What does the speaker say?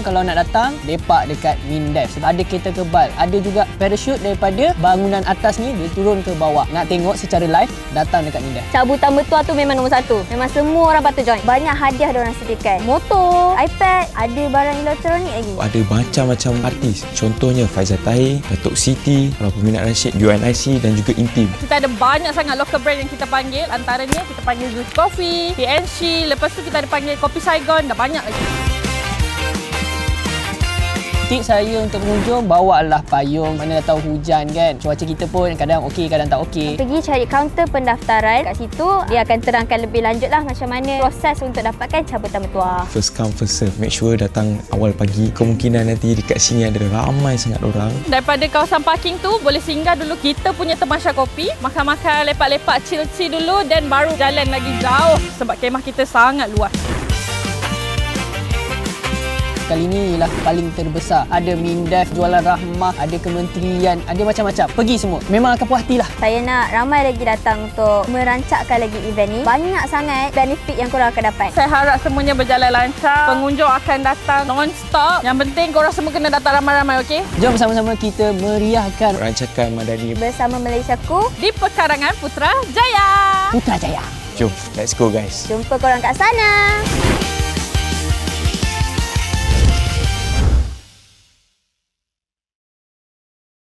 kalau nak datang, lepak dekat Mindef. Sebab ada kereta kebal. Ada juga parachute daripada bangunan atas ni, dia turun ke bawah. Nak tengok secara live, datang dekat Mindef. Cabutan bertuah tu memang nombor 1. Memang semua orang patut join. Banyak hadiah diorang sediakan. Motor, iPad, ada barang elektronik lagi. Ada macam-macam artis. Contohnya Faizal Tahir, Datuk Siti, kalau peminat Rashid, UNIC dan juga Intim. Kita ada banyak sangat local brand yang kita panggil. Antaranya kita panggil Zeus Coffee, PNC, lepas tu kita ada panggil Kopi Saigon, dah banyak lagi. Tips saya untuk pengunjung, bawalah payung. Mana dah tahu hujan kan. Cuaca kita pun kadang okey, kadang tak okey. Pergi cari kaunter pendaftaran. Kat situ, dia akan terangkan lebih lanjut lah macam mana proses untuk dapatkan cabutan bertuah. First come, first serve. Make sure datang awal pagi. Kemungkinan nanti dekat sini ada ramai sangat orang. Daripada kawasan parking tu, boleh singgah dulu kita punya Temasya Kopi. Makan-makan, lepak-lepak, chill-chill dulu dan baru jalan lagi jauh. Sebab kemah kita sangat luas. Kali ni ialah paling terbesar. Ada Mindef, Jualan Rahmah, ada kementerian, ada macam-macam. Pergi semua. Memang akan puas hati lah. Saya nak ramai lagi datang untuk merancangkan lagi event ni. Banyak sangat benefit yang korang akan dapat. Saya harap semuanya berjalan lancar. Pengunjung akan datang non-stop. Yang penting korang semua kena datang ramai-ramai, okey? Jom bersama-sama kita meriahkan Rancangan Madani Bersama Malaysiaku Di pekarangan Putrajaya. Putrajaya. Jom, let's go guys. Jumpa korang kat sana.